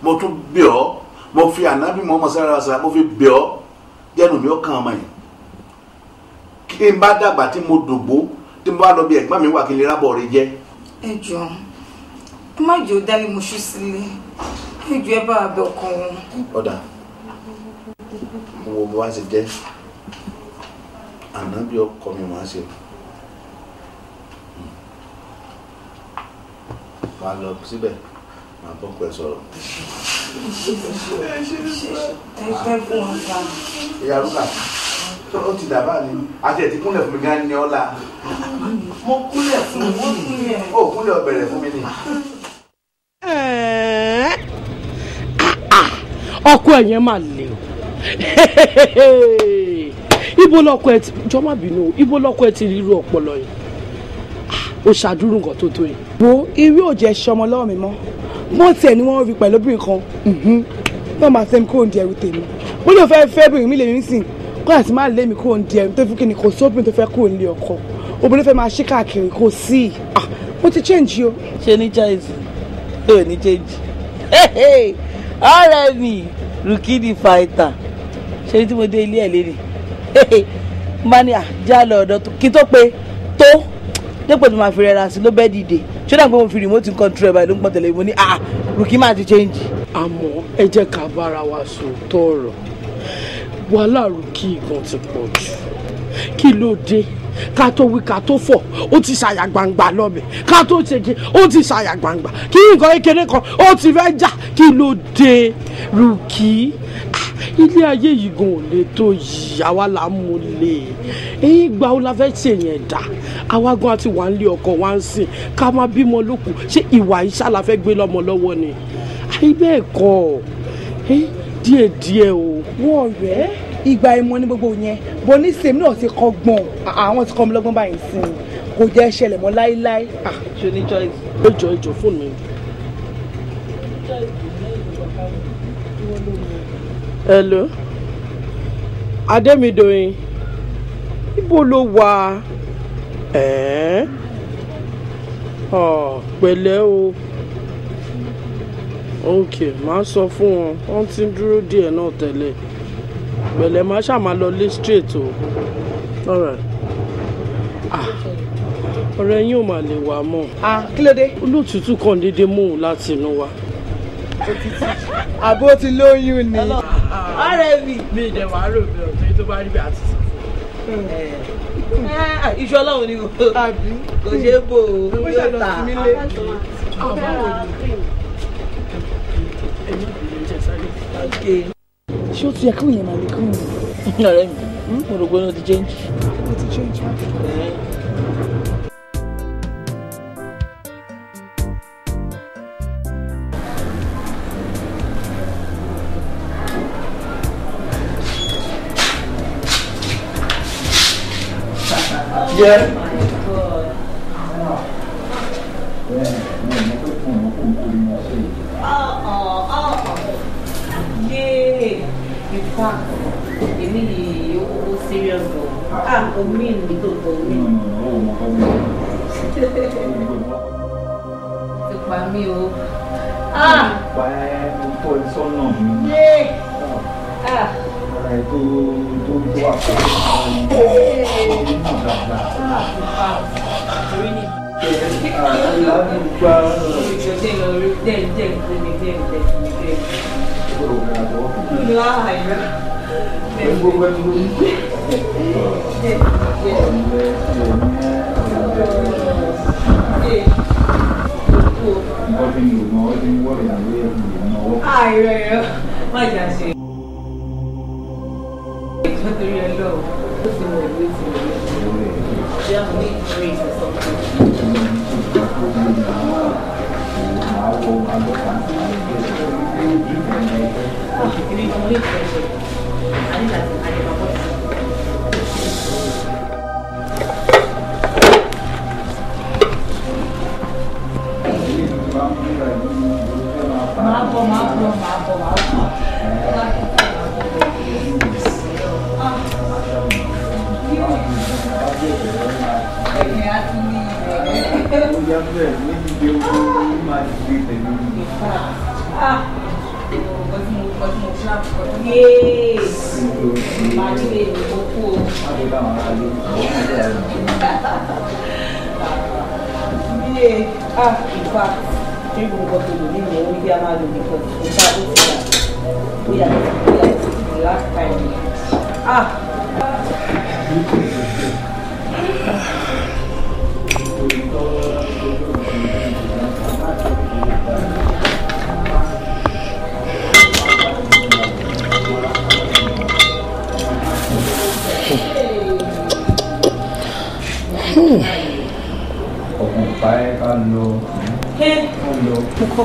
mo tún bẹ̀ ọ́ mo fi ànábì mọ́ mọ́sára mo fi bẹ̀ ọ́ jẹ́nu mi ó kàn ọmọ yìí kí n bá dàgbà tí mo dògbó tí mo bá lọ bí ẹ̀gbọ́n mi wà kí n lè rábọ̀ rẹ jẹ́. ẹ jọ̀ọ́ ẹ má jẹ́ ó dálé mo ṣú sílé ẹ jọ̀ọ́ ẹ bá wa bẹ̀ ọkọ wọn. ọ̀dà wo bó wá ṣe jẹ́ ànábì ọkọ mi wá ṣe wàá lọ síbẹ̀ máa bọ́ pẹ̀ sọ̀rọ̀. ẹ fẹ́ fún wọn ká. ìyá rúkà ó ti dàbá ni àti ẹ̀ ti kúnlẹ̀ fún mi gan ni ọ́la. mo kúnlẹ̀ fún mi ó kúnlẹ̀ ọ̀bẹ̀rẹ̀ fún mi ni. ọkọ ẹ̀ yẹn máa lè o ibo lọkọ ẹ ti jọ má bínú ibo lọkọ ẹ ti rí irú ọpọlọ yìí ó ṣàdúró nǹkan tó tó yìí. wo irú òjẹ ṣọmọ lọ́wọ́ mi mọ́ wọ́n tiẹ̀ ni wọ́n rí pẹ̀lú obìnrin kan wọ́n máa sẹ́mi kúrò ní ẹrù tèmi ó lè fẹ́ bìnrin mi lè rí sìn kó àti má lé mi kúrò ní ẹrù tó fi kí ni kò sóbìnrin tó fẹ́ kúrò nílé ọkọ obìnrin fẹ́ máa ṣí káàkiri kò sí mo ti change o. ṣe ní choice ò ní change ọ̀rẹ́ mi rukidi fighter ṣe ní tí mo dé ilé ẹ̀ lérè mania jálọ ọ̀dọ̀ kí tó pé tó dépò tó máa fi rẹra sí ló bẹ́ẹ̀ dìde ṣé dàgbé mo fi remote control ẹ̀ báyìí ló ń pọ̀ tẹ̀lé mo ní rúkì máa ti change. àmọ́ ẹ jẹ́ ká bára wa sòótọ́ ọ̀rọ̀ wàhálà rúkì gan ti pọ̀ jù kí ló dé ká tó wí ká tó fọ̀ ó ti ṣàyà gbangba lọ́bẹ̀ ká tó ṣèké ó ti ṣàyà gbangba kí nǹkan kékeré kan ó ti fẹ́ jà kí ló dé rúkì ilé ayé yìí gan ò lè tó yìí àwa là ń mú lé èyí gba ó la fẹ́ ṣe yẹn dà àwa gan àti wà ń lé ọkọ wa ń sìn ká má bímọ lókun ṣé ìwà ìṣá la fẹ́ gbé lọ́mọ lọ́wọ́ ni àyè bẹ́ẹ̀ kọ́ díẹ̀díẹ̀ o. wọ́n rẹ̀ ìgbà ìmọ̀ ní gbogbo yẹn bó ní sèmi náà ti kọ́gbọ́n àwọn ti kọ́ mi lọ́gbọ́n báyìí sí i kò jẹ́ ṣẹlẹ̀ mọ́ láéláé. ṣe ní choice. ẹjọ fóònù mi. hello Adémídòyìn ibo ló wà pẹ̀lẹ́ o ok máa sọ fún wọn wọ́n ti ń dúró díẹ̀ náà tẹ́lẹ̀ pẹ̀lẹ́ máa ṣàmà lọ lé straight o alright ọ̀rẹ́ yín ò mà lè wà mọ́. kí ló dé. olótùtù kan déédéé mú un láti inú wa. àbó ti lóyún ni. ọ̀rẹ́ mi. mi ìdẹ̀ wàá rò bí ọ̀tún tó bá rí bí àti sọ. iṣu ọlọ́run ni kò ṣe é bò ó yóò ta. ṣé ó ti yẹ káwọn yẹn máa lè kún un. ọ̀rẹ́ mi mo rò pé ó ti change. ó ti change. Yeah. In fact, èmi yìí ó serious gan. O mean mi tó tó mi. Ti pa mí o. Pa ẹ́ mo tọ́ ẹ sọ́nà mi. Ọ̀rọ̀ ẹ̀ tó wà pẹ̀lú àwọn ọmọ dáadáa.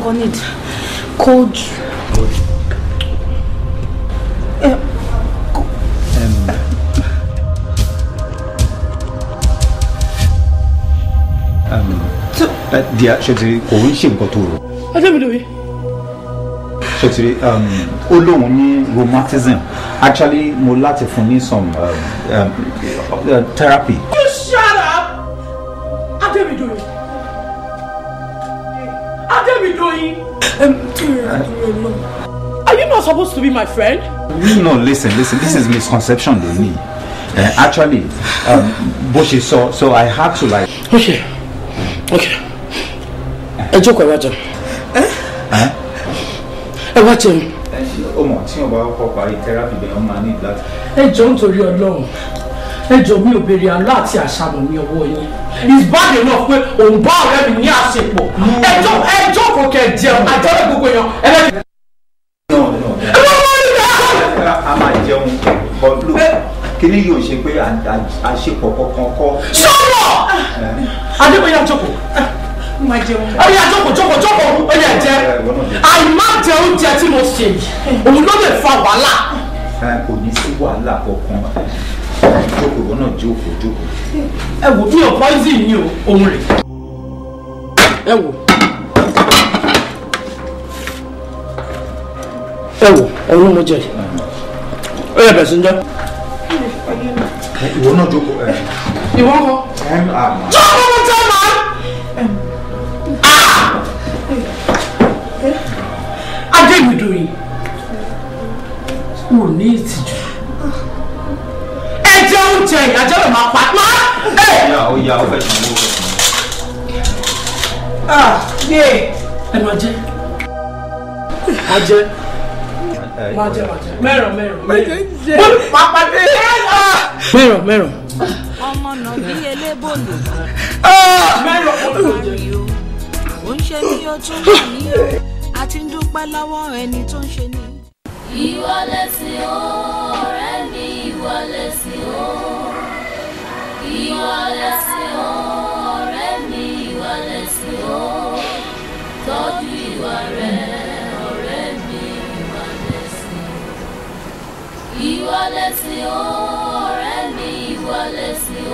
Mo need cold. Dear, ṣètìrí òun ṣe nǹkan tó rò. Adébídòye. Ṣètìrí ó lóun ní rheumatism. Actually, mo láti fún ní some therapy. You shut up! Adébídòye. Adébídòye. Are you not supposed to be my friend? No, listen. This is misconception, Lenny. Actually, bó ṣe sọ, so I had to like. Okay. Ẹ jókòó ẹ wá jẹun. Ẹ wá jẹun. Ọmọ tí wọ́n bá kọ́ parí therapy bẹ́ẹ̀ wọ́n máa ní láti. Ẹ jọ̀ọ́ nítorí Ọlọ́run. Ẹ jọ̀ọ́ mi ò béèrè àlá àti àṣàmọ̀ ní ọwọ́ yín. It's bad enough pé òun bá ọ̀rẹ́ mi ní àṣepọ̀. Ẹ jókòó kẹ́ jẹun. Àjọyọ̀ gbogbo èèyàn. A máa jẹun but look kíní yóò ṣe pé àṣepọ̀ kankan kọ́. Sọ̀rọ̀! Adébóyè àjọkọ̀. Ọyẹ àjọkọ̀ ọyẹ jẹ. Àìmá jẹ oúnjẹ tí mo ṣe yìí. Òun ló lè fa wàhálà. Kò ní sí wàhálà kankan. Jókòó wọn náà jókòó. Ẹ wò bí o poison yín o, òun rè. Ẹ wò. Ọ̀run mo jẹ. Ó yẹ bẹ̀rẹ̀ sí ń jẹ́. Ìwọ náà jókòó. Ìwọ kọ́. Jókòó mo jẹ́ màá. Adébídòye. O ní ìtìjú. Ẹ jẹ oúnjẹ ìyájọ́ lè máa pa. Ó yá ó fẹ́ sanwó. Ẹ máa jẹ. Máa jẹ. Mẹ́rọ̀. Mẹ́rọ̀. Ọmọ náà bí elébòlò. Mẹ́rọ̀. Ó ń ṣe ní o tún wà ní o. A ti ń dúpẹ́ lọ́wọ́ ẹni tó ń ṣe ní. Ìwọ lẹ̀sìn ọ̀rẹ́ mi, ìwọ lẹ̀sìn ìwọ lẹ̀sìn ọ̀rẹ́ mi, ìwọ lẹ̀sìn tọ́jú ìwà rẹ ọ̀rẹ́ mi, ìwọ lẹ̀sìn. Ìwọ lẹ̀sìn ọ̀rẹ́ mi, ìwọ lẹ̀sìn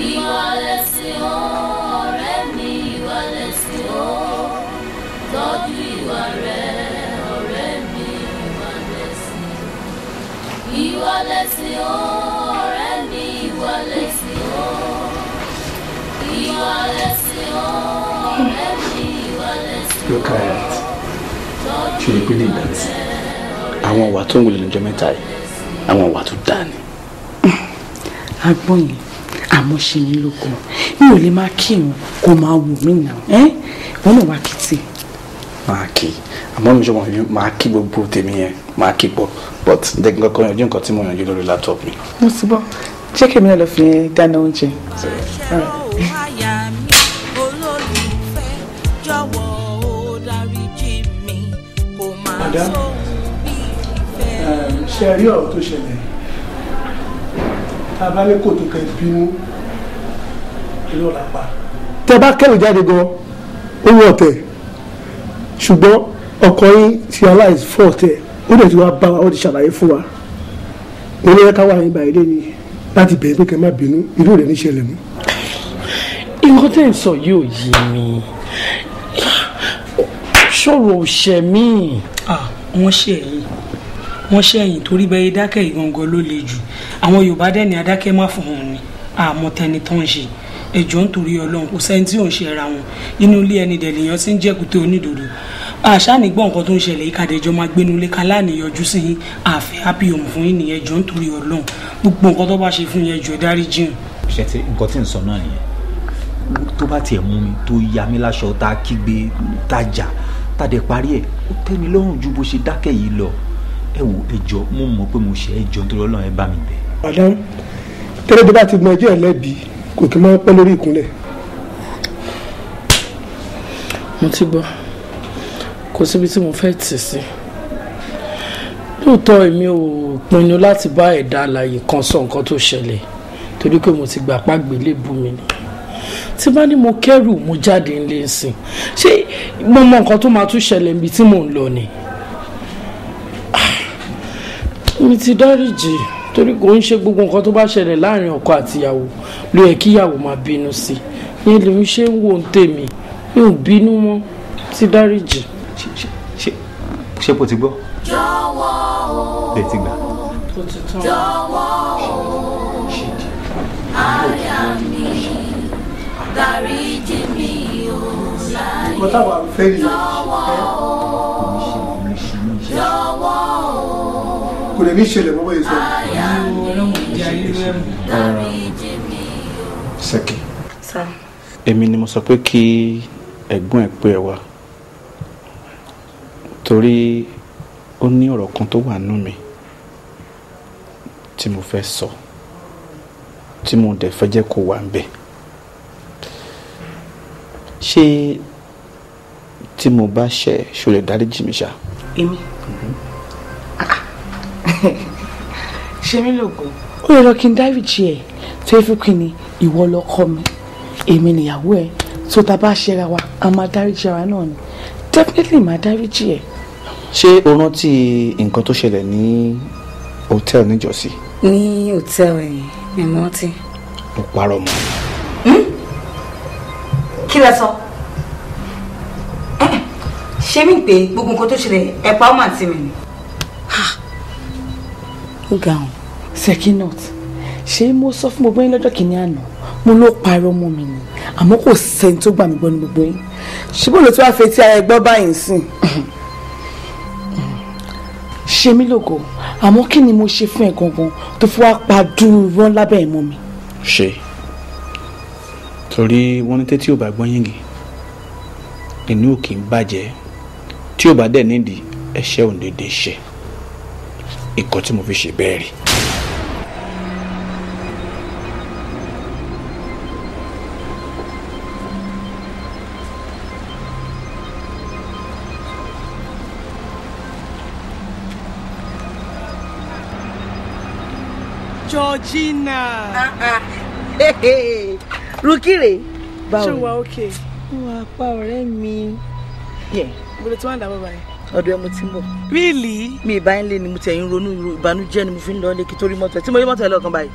ìwọ lẹ̀sìn ọ̀rẹ́ mi, ìwọ lẹ̀sìn tọ́jú ìwà rẹ. Ìwọ lẹ̀sìn ọ̀rẹ́ mi, ìwọ lẹ̀sìn ìwọ lẹ̀sìn ọ̀rẹ́ mi, ìwọ lẹ̀sìn. Look at it. Ṣé o believe that? Àwọn ìwà tó ń wọlé lọ́jọ́ mẹ́ta yìí, àwọn ìwà tó dáa ni. Agbọ́n yẹn, àmọ́ ṣe mí lóko. Mi ò lè máa kírun kó máa wù mí nà. Wọ́n náà wá kìtì. Máa kí. Àmọ́ mi ṣọwọ́n fi máa kí gbogbo tèmi yẹn, máa kí pọ̀. But ǹdẹ́gbẹ́ kan yanjú nǹkan tí mo yanjú lórí laptop mi. Mo ti bọ́. Jẹ́ kí èmi náà lọ fi dáná oúnjẹ. Madam, ṣe rí ọ̀rọ̀ tó ṣẹlẹ̀. Tá a bá ní kò tó kẹ́ bínú, ìlú ọ̀la pa. Tẹ bá kẹ́rù jáde gan, ó wọ̀ ọ̀tẹ̀. Ṣùgbọ́n ọkọ yín ti aláìsí fọ́ ọ̀tẹ̀. Ó dẹ̀ ti wá bá wa, ó ti ṣàlàyé fún wa. Mo ní ká wà nígbà ilé ni láti bẹ̀rẹ̀ pé kẹ́ má bínú, irú rẹ̀ ní ṣẹlẹ̀ mú. Nǹkan tẹ́ ń sọ yóò yé mi. Ṣòro ṣẹ̀ mí. Wọ́n ṣe ẹ̀yìn torí bẹ́ẹ̀ dákẹ́ ìgangan ló le jù. Àwọn Yorùbá dẹ̀ ní adákẹ́ má fún wọn ni. Àmọ́ tẹni tó ń ṣe. Ẹjọ́ nítorí Ọlọ́run kò sẹ́ni tí ò ń ṣe ra wọn. Inú ilé ẹni dẹ̀ lèèyàn ti ń jẹ́kùtẹ́ onídòdó. àṣà nígbà nǹkan tó ń ṣẹlẹ̀ ìkàdéjọ́ máa gbénu lé kálá níyọjú sí yín àfẹ́ happy home fún yín nìyẹn jọ nítorí Ọlọ́run gbogbo nǹkan tó bá ṣe fún yẹn jọ dárí jìn. ṣe ti nǹkan tí ń sọ náà nìyẹn tó bá tiẹ̀ mú mi tó ya mí láṣọ tá a kígbe tá a jà tá a dẹ̀ parí ẹ̀ ó tẹ́ mi lọ́rùn ju bó ṣe dákẹ́ yìí lọ ẹ wò ẹjọ́ mo mọ̀ pé mo ṣe ẹjọ́ nítorí Ọlọ́run ẹ bá mi bẹ̀. madam tẹ́lẹ̀ tó bá ti mọ ẹjọ́ ẹ̀ lẹ́bi kò kí n máa pẹ́ lórí ìkúnlẹ̀. mo ti gbọ́ kò síbi tí mo fẹ́ tì sí lóòótọ́ èmi ò pinnu láti bá ẹ̀dá alààyè kan sọ nǹkan tó ṣẹlẹ̀ torí pé mo ti gbà pàgbélé bú mi ni tí bá ní mo kẹ́rù mo jáde ńlé ńsìn ṣé mo mọ nǹkan tó máa tún ṣẹlẹ̀ níbi tí mò ń lọ ni mi ti dáríjì torí kò ń ṣe gbogbo nǹkan tó bá ṣẹlẹ̀ láàrin ọkọ àtìyàwó ló yẹ kí ìyàwó máa bínú sí yẹn lèmi ṣe ń wò ń tèmi mi ò bínú mọ́ ti dáríjì. ṣé kò ti gbọ́. jọ̀wọ́ o. bẹ́ẹ̀ ti gbà. jọ̀wọ́ o. àyà mi dáríjì mi o láyé. jọ̀wọ́ o. jọ̀wọ́ o. kò lè ní ìṣẹ̀lẹ̀ mọ́ báyìí sọ. Ṣẹ́kì èmi ni mo sọ pé kí ẹ̀gbọ́n ẹ̀ pé ẹ wá torí ó ní ọ̀rọ̀ kan tó wà nínú mi tí mo fẹ́ sọ tí mo dẹ̀ fẹ́ jẹ́ kó wà ń bẹ̀ ṣé tí mo bá ṣẹ̀ ṣó lè dáríjì mi ṣá. èmi ṣe mí lògùn ó lè lọ kí n dáríjì ẹ tó fi kí ni ìwọ lọkọ mi èmi nìyàwó ẹ tó ta bá ṣẹra wa a máa dáríjì ara náà ni definitely máa dáríjì ẹ. ṣé o rántí nǹkan tó ṣẹlẹ̀ ní hòtẹ́ẹ̀lì níjọ́sí. ní hòtẹ́ẹ̀lì ẹ̀yìn ẹ̀mọ́ tí. mo parọ́ mọ́. kí lẹ sọ ṣé mi pé gbogbo nǹkan tó ṣẹlẹ̀ ẹ̀pá ọmọ àti mi ni. ó ga ọ́n Sekinat ṣé mo sọ fún gbogbo yín lọ́jọ́ kìíní àná mo ló parọ́ mọ́ mi ni àmọ́ kò sẹ́ni tó gbà mí gbọ́ ní gbogbo yín ṣùgbọ́n ló tí wàá fetí ara ẹgbọ́ báyìí sìn ṣe mí lógo àmọ́ kí ni mo ṣe fún ẹ gangan tó fi wá pa dúró rán lábẹ́ ẹ̀ mọ́ mi. ṣe torí wọ́n ní tẹ́tí ò bá gbọ́n yìngì inú ò kì í bàjẹ́ tí ò bá dẹ̀ nídìí ẹ̀ṣẹ̀ ò ní dédé ṣe ìkọ́ tí mo fi ṣe bẹ́ẹ̀ rí. Georgina. Rukire. Ṣé wà okay? Wà pa ọ̀rẹ́ mi. Bọ̀dọ̀ tí wọ́n ń dà bàbá yẹn. Ọ̀dọ̀ ẹ mo ti ń bọ̀. Really? Mi ìbá ń lé ni mo ti ẹ̀yìn ronú ìbànújẹ́ ni mo fi ń lọ lé kí torí mọ́tò ẹ̀ tí mo rí mọ́tò ẹ̀ lọ́kàn báyìí.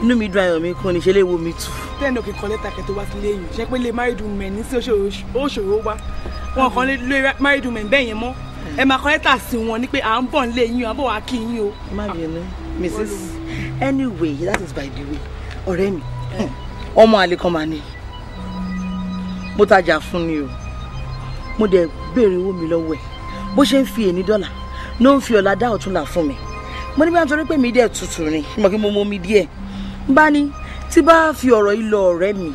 Inú mi dùn ayọ̀ mi kún ni ṣe lè wo mi tù. Tẹ́ẹ̀nì òkè kan lẹ́tà kẹ́tọ́ wá sí léyìn. Ṣé pé lè married women ní sí òṣòro wá? Wọn kàn lè married women bẹ́ẹ̀ yẹn mọ́. Ẹ máa kọ lẹ́tà sí wọn ní pé à ń bọ̀ nílé yín o, à ń bọ̀ wá kí yín o. Má bínú, Mrs. Anyway, that is by the way. Ọ̀rẹ́ mi, ọmọ àlè kan mà ní. Mo tajà fún ni o. Mo dẹ̀ béèrè owó mi lọ́wọ́ ẹ̀. Bó ṣe ń fi èní dọ́là ló ń fi ọ̀la dá ọ̀túnla fún mi. Mo ní bí wọ́n torí pé mi dẹ̀ tutù ni, mo kí mo mọ mi díẹ̀. N bá ní tí bá fi ọ̀rọ̀ yìí lọ ọ̀rẹ́ mi.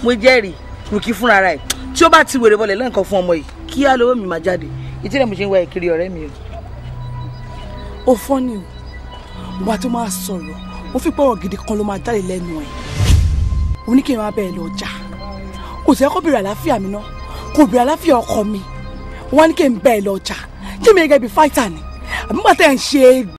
Mo jẹ́rìí Rùkí fúnra rẹ̀. Tí ó bá ti wèrè bọ̀lẹ̀ lẹ́ǹkan fún ọmọ yìí, kí á lówó mi máa jáde. Ìtìlẹ̀ mo ṣe ń wá ìkiri ọ̀rẹ́ mi o. Ó fọ́ ni o, wà tó máa sọ̀rọ̀, ó fi pọ̀rọ̀ gidi kan ló máa jáde lẹ́nu ẹ̀. Ó ní kí n máa bẹ̀rẹ̀ lọ jà. Ó sì yẹ kó bèrè àlàáfíà mi náà, kò bèrè àlàáfíà ọkọ mi. Wọ́n á ní kí n bẹ̀rẹ̀ lọ jà. Kí mi gẹ́gẹ́ bí fáìtà ni, àbí bàtà ẹ̀ ń ṣe